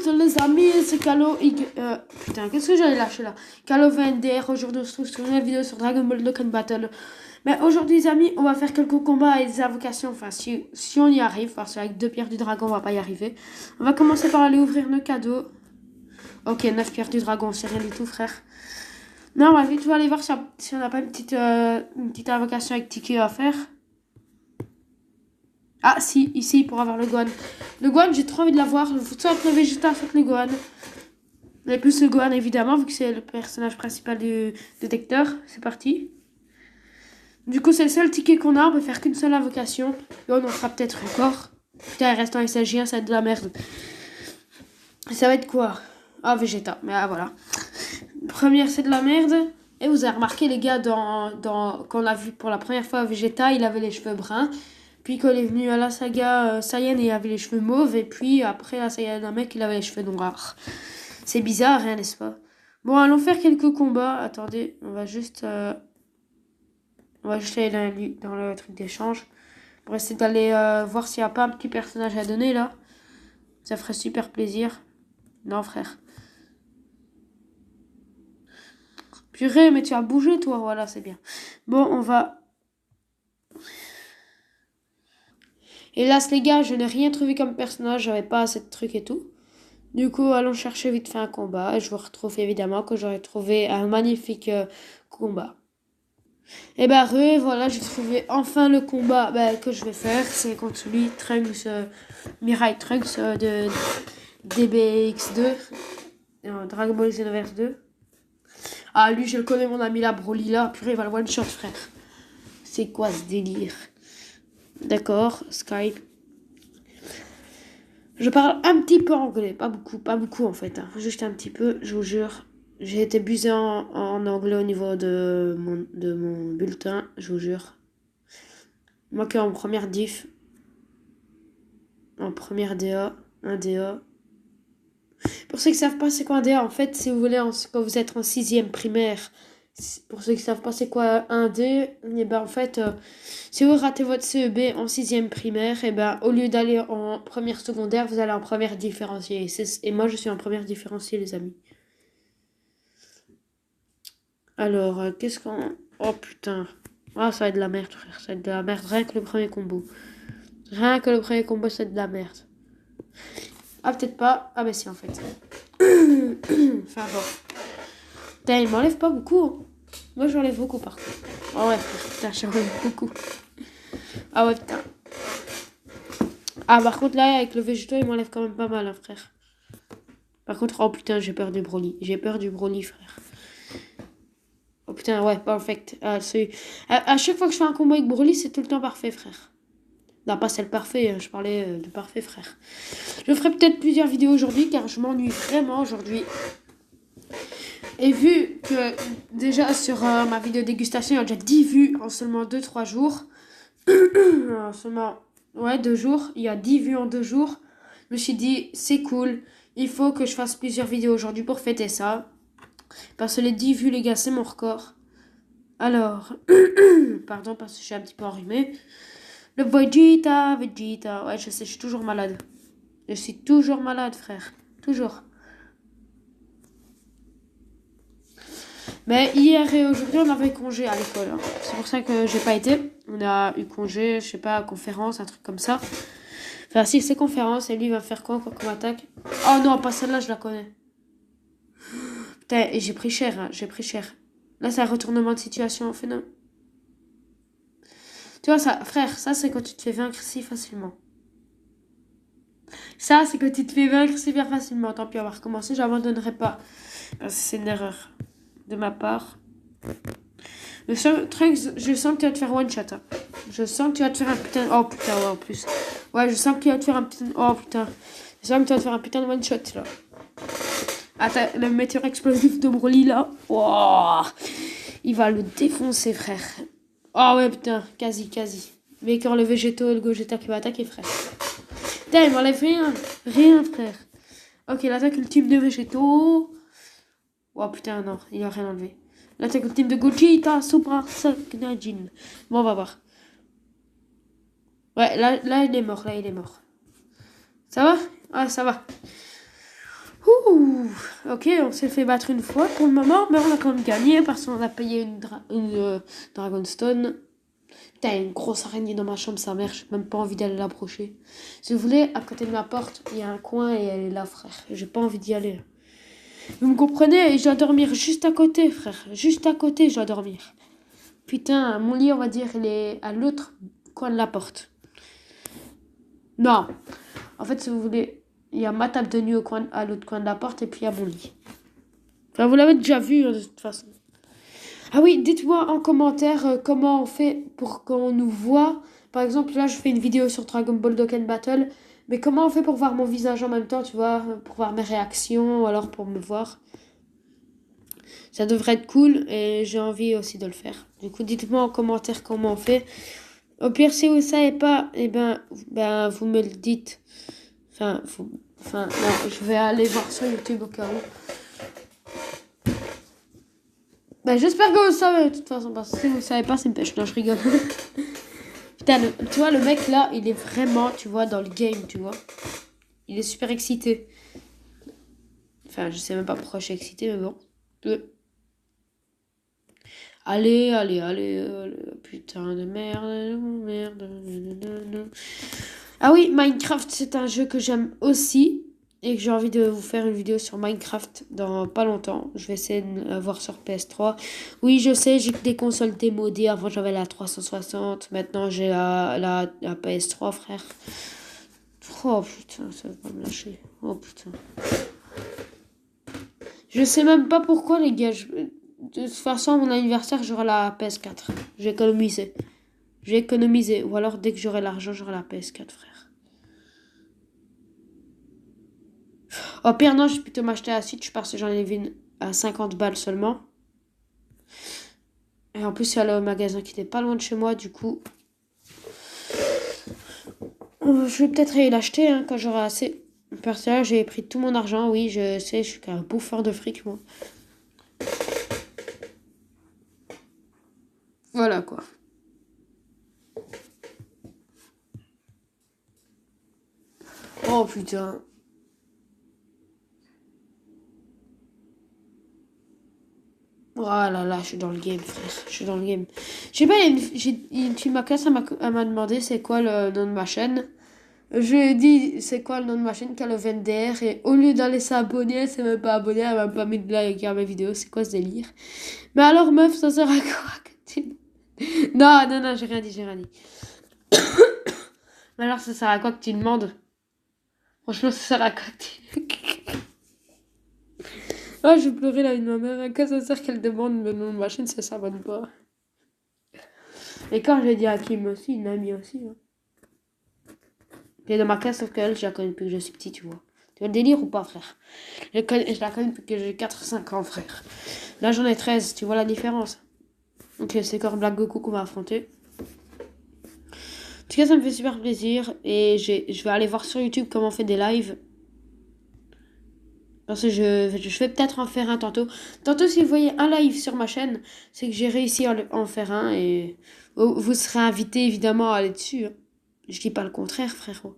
toutes les amis, c'est Calo putain, qu'est-ce que j'allais lâcher là? Calo VNDR, aujourd'hui on se trouve sur une nouvelle vidéo sur Dragon Ball Dokkan Battle. Mais aujourd'hui les amis, on va faire quelques combats et des invocations, enfin si on y arrive, parce qu'avec 2 pierres du dragon on va pas y arriver. On va commencer par aller ouvrir nos cadeaux. Ok, 9 pierres du dragon, c'est rien du tout frère. Non, on va vite aller voir si on n'a pas une petite invocation avec Tiki à faire. Ah si, ici pour avoir le Gohan. Le Gohan, j'ai trop envie de l'avoir. Soit le Vegeta, soit le Gohan. Mais plus le Gohan évidemment, vu que c'est le personnage principal du détecteur. C'est parti. Du coup, c'est le seul ticket qu'on a. On peut faire qu'une seule invocation. Et on en fera peut-être encore. Putain, il reste un SSJ1, ça va être de la merde. Ça va être quoi? Ah, Vegeta. Mais ah, voilà. Première, c'est de la merde. Et vous avez remarqué, les gars, quand on a vu pour la première fois Vegeta, il avait les cheveux bruns. Puis quand il est venu à la saga Saiyan, il avait les cheveux mauves. Et puis après la saga Namek, il avait les cheveux noirs. C'est bizarre, hein, n'est-ce pas? Bon, allons faire quelques combats. Attendez, on va juste aller dans le truc d'échange. Pour essayer d'aller voir s'il n'y a pas un petit personnage à donner là. Ça ferait super plaisir. Non, frère. Purée, mais tu as bougé toi. Voilà, c'est bien. Bon, on va... Hélas les gars, je n'ai rien trouvé comme personnage, j'avais pas assez de trucs et tout. Du coup, allons chercher vite fait un combat. Et je vous retrouve évidemment que j'aurais trouvé un magnifique combat. Et bah voilà, j'ai trouvé enfin le combat que je vais faire. C'est contre lui, Trunks, Mirai Trunks de DBX2. Dragon Ball Xenoverse 2. Ah lui, je le connais, mon ami là, Broly là. Purée, il va le one shot frère. C'est quoi ce délire? D'accord, Skype. Je parle un petit peu anglais, pas beaucoup en fait, hein. Juste un petit peu, je vous jure. J'ai été busé en anglais au niveau de mon bulletin, je vous jure. Moi qui en première diff, en première DA, un DA. Pour ceux qui savent pas c'est quoi un DA, en fait, si vous voulez, quand vous êtes en 6e primaire, pour ceux qui savent pas c'est quoi un D, et ben en fait, si vous ratez votre CEB en 6e primaire, et ben au lieu d'aller en première secondaire, vous allez en première différenciée. Et moi je suis en première différenciée les amis. Alors, qu'est-ce qu'on... Oh putain. Ah, ça va être de la merde frère, ça va être de la merde, rien que le premier combo. Rien que le premier combo, c'est de la merde. Ah, peut-être pas. Ah, mais si, en fait. Enfin, bon. Putain, il m'enlève pas beaucoup. Hein. Moi, j'enlève beaucoup, par contre. Oh, ouais, putain, j'enlève beaucoup. Ah, ouais, putain. Ah, par contre, là, avec le végétal, il m'enlève quand même pas mal, hein, frère. Par contre, oh, putain, j'ai peur du Broly. J'ai peur du Broly, frère. Oh, putain, ouais, perfect. Ah, à chaque fois que je fais un combat avec Broly, c'est tout le temps parfait, frère. Non, pas celle parfait, je parlais de parfait, frère. Je ferai peut-être plusieurs vidéos aujourd'hui, car je m'ennuie vraiment aujourd'hui. Et vu que déjà sur ma vidéo dégustation, il y a déjà 10 vues en seulement 2-3 jours. Seulement, ouais, 2 jours. Il y a 10 vues en 2 jours. Je me suis dit, c'est cool. Il faut que je fasse plusieurs vidéos aujourd'hui pour fêter ça. Parce que les 10 vues, les gars, c'est mon record. Alors, pardon, parce que je suis un petit peu enrhumée. Le Vegeta. Ouais, je sais, je suis toujours malade. Je suis toujours malade, frère. Toujours. Mais hier et aujourd'hui, on avait congé à l'école. Hein. C'est pour ça que j'ai pas été. On a eu congé, je sais pas, conférence, un truc comme ça. Enfin, si, c'est conférence. Et lui, il va faire quoi comme attaque? Oh non, pas celle-là, je la connais. Putain, et j'ai pris cher, hein, j'ai pris cher. Là, c'est un retournement de situation phénoménal. Tu vois, ça, frère, ça, c'est quand tu te fais vaincre si facilement. Ça, c'est quand tu te fais vaincre super facilement. Tant pis, on va recommencer, j'abandonnerai pas. Parce que c'est une erreur de ma part. Je sens que tu vas te faire one shot. Hein. Je sens que tu vas te faire un putain... Oh putain, ouais, en plus. Ouais, je sens que tu vas te faire un putain... Oh putain. Je sens que tu vas te faire un putain de one shot, là. Attends, le météore explosif de Broly, là. Oh, il va le défoncer, frère. Oh ouais, putain, quasi. Mais quand le Végéto et le Gogeta qui va attaquer, frère. Putain, il m'enlève rien. Rien, frère. Ok, l'attaque ultime de Végéto. Oh putain, non, il a rien enlevé. L'attaque ultime de Gogeta, Super Saiyajin. Bon, on va voir. Ouais, là, il est mort, Ça va? Ah, ça va. Ouh, ok, on s'est fait battre une fois pour le moment, mais on a quand même gagné parce qu'on a payé une Dragonstone. Putain, il y a une grosse araignée dans ma chambre, sa mère, j'ai même pas envie d'aller l'approcher. Si vous voulez, à côté de ma porte, il y a un coin et elle est là, frère. J'ai pas envie d'y aller. Vous me comprenez? Je dois dormir juste à côté, frère. Juste à côté, je dois dormir. Putain, mon lit, on va dire, il est à l'autre coin de la porte. Non. En fait, si vous voulez, il y a ma table de nuit à l'autre coin de la porte et puis il y a mon lit. Enfin, vous l'avez déjà vu, de toute façon. Ah oui, dites-moi en commentaire comment on fait pour qu'on nous voit. Par exemple, là, je fais une vidéo sur Dragon Ball Dokkan Battle. Mais comment on fait pour voir mon visage en même temps, tu vois, pour voir mes réactions, ou alors pour me voir. Ça devrait être cool et j'ai envie aussi de le faire. Du coup, dites-moi en commentaire comment on fait. Au pire, si vous ne savez pas, eh ben, vous me le dites. Enfin, non, je vais aller voir sur YouTube au cas où. Ben, j'espère que vous savez de toute façon, parce que si vous ne savez pas, c'est une pêche. Non, je rigole. Putain, tu vois, le mec là, il est vraiment, tu vois, dans le game, tu vois. Il est super excité. Enfin, je sais même pas pourquoi je suis excité, mais bon. Allez, putain de merde. Ah oui, Minecraft, c'est un jeu que j'aime aussi. Et que j'ai envie de vous faire une vidéo sur Minecraft dans pas longtemps. Je vais essayer de l'avoir sur PS3. Oui, je sais, j'ai que des consoles démodées. Avant, j'avais la 360. Maintenant, j'ai la PS3, frère. Oh putain, ça va me lâcher. Oh putain. Je sais même pas pourquoi, les gars. De toute façon, à mon anniversaire, j'aurai la PS4. J'ai économisé. J'ai économisé. Ou alors, dès que j'aurai l'argent, j'aurai la PS4, frère. Au pire, non, je vais plutôt m'acheter la Switch parce que j'en ai vu une à 50 balles seulement. Et en plus, c'est allé au magasin qui était pas loin de chez moi, du coup. Je vais peut-être aller l'acheter hein, quand j'aurai assez. Parce que là, j'ai pris tout mon argent. Oui, je sais, je suis qu'un bouffeur de fric, moi. Voilà, quoi. Oh, putain. Oh là là, je suis dans le game, frère. Je suis dans le game. Je sais pas, il y a une fille de ma classe, elle m'a demandé c'est quoi le nom de ma chaîne. Je lui ai dit c'est quoi le nom de ma chaîne qu'elle vient DR et au lieu d'aller s'abonner, elle s'est même pas abonnée, elle m'a pas mis de like à mes vidéos. C'est quoi ce délire? Mais alors, meuf, ça sert à quoi que tu... Non, non, non, j'ai rien dit, j'ai rien dit. Mais alors, ça sert à quoi que tu demandes? Franchement, ça sert à quoi que tu... Oh, je vais pleurer la vie de ma mère. À quoi ça sert qu'elle demande le nom de ma chaîne si elle s'abonne pas? Et quand je l'ai dit à Kim aussi, une amie aussi. Hein. Elle est dans ma classe, sauf qu'elle, je la connais depuis que je suis petit, tu vois. Tu vois le délire ou pas, frère? Je la connais depuis que j'ai 4-5 ans, frère. Là, j'en ai 13, tu vois la différence? Ok, c'est encore Black Goku qu'on va affronter. En tout cas, ça me fait super plaisir. Et je vais aller voir sur YouTube comment on fait des lives. Parce que je vais peut-être en faire un tantôt. Tantôt, si vous voyez un live sur ma chaîne, c'est que j'ai réussi à en faire un. Et vous serez invité, évidemment, à aller dessus. Hein. Je dis pas le contraire, frérot.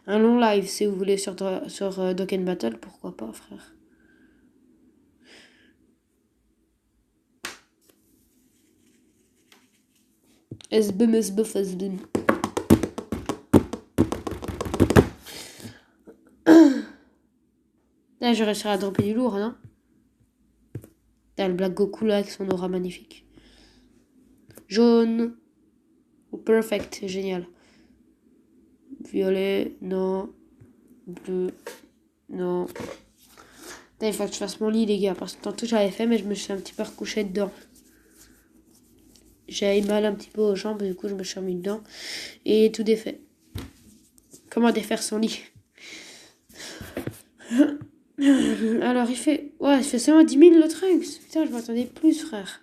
Un long live, si vous voulez, sur Dokkan Battle, pourquoi pas, frère. SBM, SBF, SBM. Là, je réussirai à dropper du lourd, non? T'as le Black Goku là avec son aura magnifique. Jaune. Oh, perfect, génial. Violet, non. Bleu, non. Putain, il faut que je fasse mon lit, les gars. Parce que tantôt j'avais fait, mais je me suis un petit peu recouché dedans. J'avais mal un petit peu aux jambes, du coup je me suis remis dedans. Et tout défait. Comment défaire son lit? Alors il fait... Ouais, il fait seulement 10 000 le Trunks. Putain, je m'attendais plus, frère.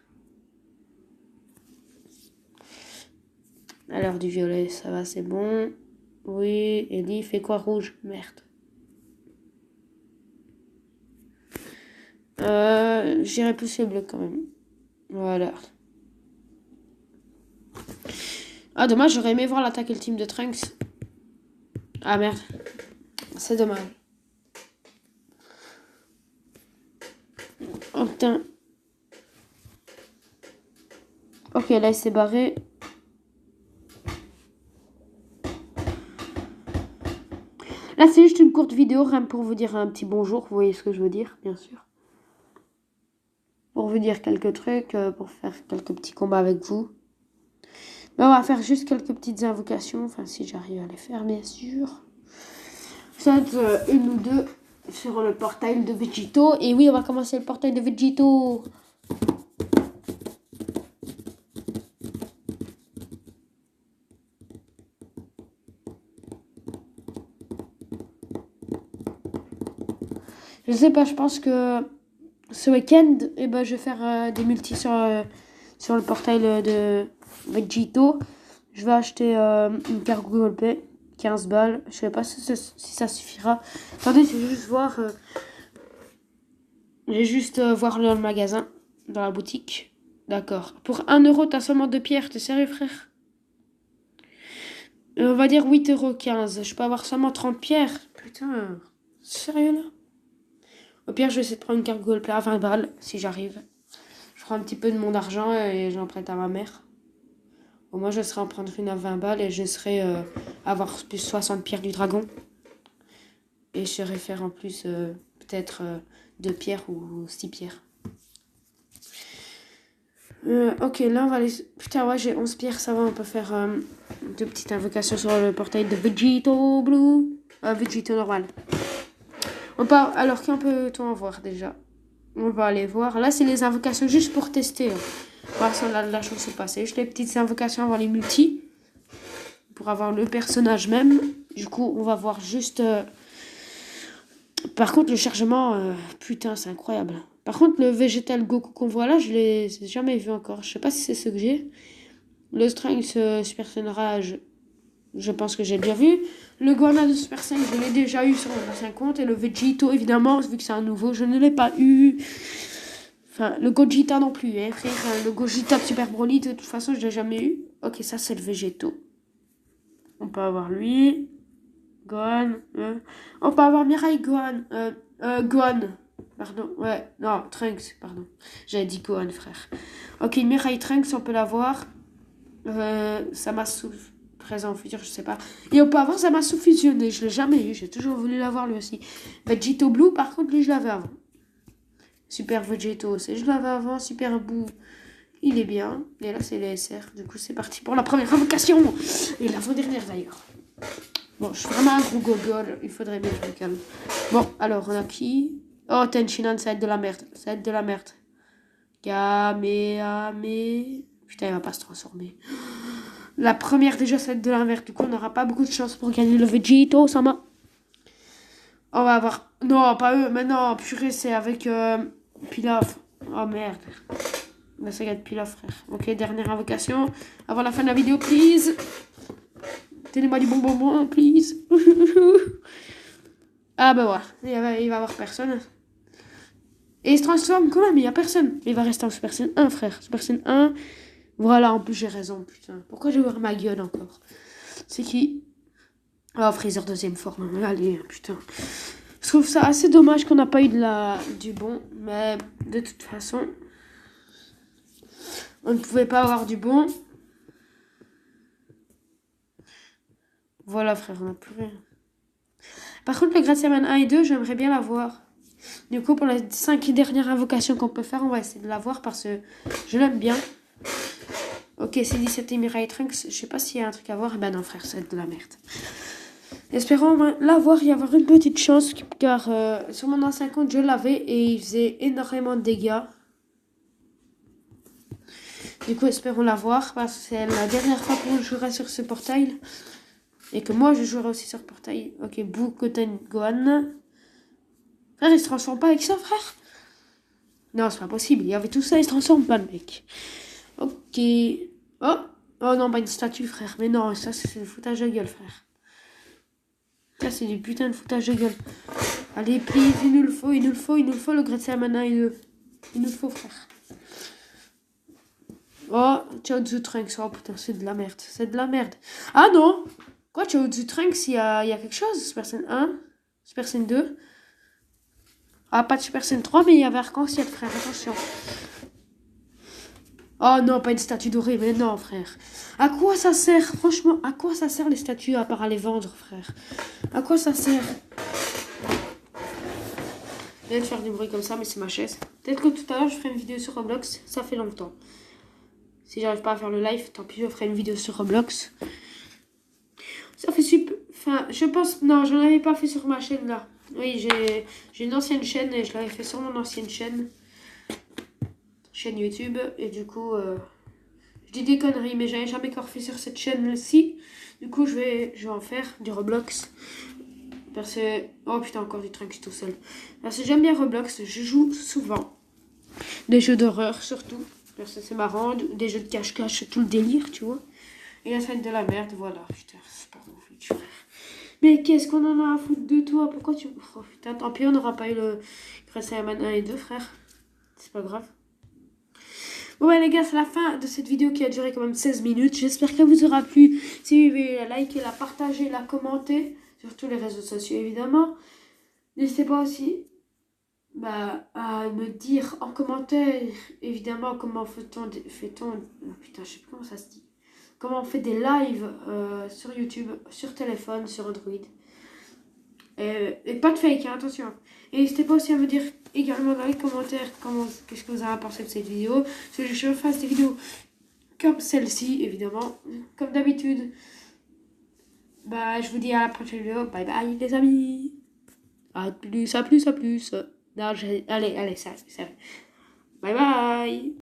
Alors du violet, ça va, c'est bon. Oui, Ellie, il fait quoi rouge? Merde. J'irai plus le bleu quand même. Voilà. Ah, dommage, j'aurais aimé voir l'attaque ultime de Trunks. Ah merde. C'est dommage. Oh putain. Ok, là il s'est barré. Là c'est juste une courte vidéo, rien pour vous dire un petit bonjour, vous voyez ce que je veux dire, bien sûr. Pour vous dire quelques trucs, pour faire quelques petits combats avec vous. Mais on va faire juste quelques petites invocations, enfin si j'arrive à les faire bien sûr. Peut-être une ou deux sur le portail de Vegito. Et oui, on va commencer le portail de Vegito. Je sais pas, je pense que ce week-end, eh ben, je vais faire des multis sur le portail de Vegito. Je vais acheter une carte Google Pay, 15 balles. Je sais pas si ça suffira. Attendez, je vais juste voir. Je vais juste voir dans le magasin, dans la boutique. D'accord. Pour 1 euro, t'as seulement 2 pierres. T'es sérieux, frère? On va dire 8,15 €. Je peux avoir seulement 30 pierres. Putain, sérieux là? Au pire, je vais essayer de prendre une carte Google Play à 20 balles si j'arrive. Je prends un petit peu de mon argent et j'en prête à ma mère. Au moins, je serai en prendre une à 20 balles et je serai avoir plus 60 pierres du dragon. Et je serai faire en plus peut-être 2 pierres ou 6 pierres. Ok, là on va aller. Putain, ouais, j'ai 11 pierres, ça va, on peut faire 2 petites invocations sur le portail de Vegito Blue. Vegito normal. Alors, qui peut-on en voir déjà? On va aller voir. Là, c'est les invocations juste pour tester. Voir si on a de la chance ou pas. C'est juste les petites invocations avant les multis. Pour avoir le personnage même. Du coup, on va voir juste. Par contre, le chargement, putain, c'est incroyable. Par contre, le végétal Goku qu'on voit là, je l'ai jamais vu encore. Je sais pas si c'est ce que j'ai. Le Strength Super Saiyan Rage, je pense que j'ai déjà vu. Le Gohan de Super Saiyan, je l'ai déjà eu sur mon ancien compte. Et le Vegito, évidemment, vu que c'est un nouveau, je ne l'ai pas eu. Enfin, le Gogeta non plus, hein, frère. Le Gogeta de Super Broly, de toute façon, je l'ai jamais eu. Ok, ça, c'est le Végéto. On peut avoir lui. Gohan. On peut avoir Mirai Gohan. Gohan. Pardon. Ouais, non, Trunks, pardon. J'avais dit Gohan, frère. Ok, Mirai Trunks, on peut l'avoir. Zamasu présent, futur, je sais pas. Et on peut avoir Zamasu fusionné. Je l'ai jamais eu. J'ai toujours voulu l'avoir lui aussi. Vegito Blue, par contre, lui, je l'avais avant. Super Vegito aussi. Je l'avais avant. Super Boo. Il est bien. Et là, c'est les SR. Du coup, c'est parti pour la première invocation. Et l'avant-dernière d'ailleurs. Bon, je suis vraiment un gros gogol. Il faudrait bien que je me calme. Bon, alors, on a qui? Oh, Tenshinhan, ça va être de la merde. Ça va être de la merde. Kamehameha. Putain, il va pas se transformer. La première, déjà, ça va être de la merde. Du coup, on n'aura pas beaucoup de chance pour gagner le Vegito, Sama. On va avoir... Non, pas eux. Mais non, purée, c'est avec Pilaf. Oh, merde. La saga de Pilaf, frère. Ok, dernière invocation. Avant la fin de la vidéo, please. Tenez-moi du bonbon, please. Ah, bah voilà. Il va y avoir personne. Et il se transforme quand même, il n'y a personne. Il va rester en Super Saiyan 1, frère. Super Saiyan 1. Voilà, en plus, j'ai raison, putain. Pourquoi j'ai ouvert ma gueule encore? C'est qui? Oh, Freezer deuxième forme. Allez, putain. Je trouve ça assez dommage qu'on n'a pas eu du bon. Mais de toute façon, on ne pouvait pas avoir du bon. Voilà, frère, on n'a plus rien. Par contre, le Graciaman 1 et 2, j'aimerais bien l'avoir. Du coup, pour les 5 dernières invocations qu'on peut faire, on va essayer de l'avoir parce que je l'aime bien. Ok, c'est 17 Mirai Trunks. Je sais pas s'il y a un truc à voir. Eh ben non, frère, c'est de la merde. Espérons l'avoir, y avoir une petite chance. Car sur mon ancien compte, je l'avais et il faisait énormément de dégâts. Du coup, espérons l'avoir parce que c'est la dernière fois qu'on jouera sur ce portail. Et que moi, je jouerai aussi sur le portail. Ok, Bukoten Gohan. Frère, il se transforme pas avec ça, frère? Non, c'est pas possible. Il y avait tout ça, il se transforme pas, le mec. Ok. Oh, oh non, pas une statue, frère. Mais non, ça, c'est le foutage de gueule, frère. Ça, c'est du putain de foutage de gueule. Allez, please, il nous le faut, le Graciamana et le... Il nous le faut, frère. Oh, Chaozu Trunks. Oh putain, c'est de la merde. C'est de la merde. Ah non! Quoi, Chaozu Trunks, il y a quelque chose, Super Saiyan 1? Super Saiyan 2. Ah, pas de Super Saiyan 3, mais il y avait Arc-en-Ciel, frère, attention. Oh non, pas une statue dorée, mais non, frère. À quoi ça sert, franchement, à quoi ça sert les statues à part à les vendre, frère? À quoi ça sert? Je viens de faire du bruit comme ça, mais c'est ma chaise. Peut-être que tout à l'heure, je ferai une vidéo sur Roblox, ça fait longtemps. Si j'arrive pas à faire le live, tant pis, je ferai une vidéo sur Roblox. Ça fait super... Enfin, je pense... Non, j'en avais pas fait sur ma chaîne, là. Oui, j'ai une ancienne chaîne et je l'avais fait sur mon ancienne chaîne YouTube. Et du coup, je dis des conneries, mais j'avais jamais encore fait sur cette chaîne-ci. Du coup, je vais en faire du Roblox. Parce que... Oh putain, encore du Trunks tout seul. Parce que j'aime bien Roblox, je joue souvent. Des jeux d'horreur, surtout. Parce que c'est marrant, des jeux de cache-cache, tout le délire, tu vois. Et la scène de la merde, voilà. Putain, c'est pas mon but, frère. Mais qu'est-ce qu'on en a à foutre de toi? Pourquoi tu... Oh putain, tant pis, on n'aura pas eu le Grâce-à-Man 1 et 2, frère. C'est pas grave. Bon ouais les gars, c'est la fin de cette vidéo qui a duré quand même 16 minutes. J'espère qu'elle vous aura plu. Si vous voulez, la liker, la partager, la commenter. Sur tous les réseaux sociaux, évidemment. N'hésitez pas aussi à me dire en commentaire, évidemment, comment fait-on... Oh, putain, je sais plus comment ça se dit. Comment on fait des lives sur YouTube, sur téléphone, sur Android. Et pas de fake, hein, attention. Et n'hésitez pas aussi à me dire également dans les commentaires qu'est-ce que vous avez pensé de cette vidéo. Si je fasse des vidéos comme celle-ci, évidemment, comme d'habitude. Bah, je vous dis à la prochaine vidéo. Bye bye, les amis. À plus, à plus, à plus. Non, allez, ça. Bye bye.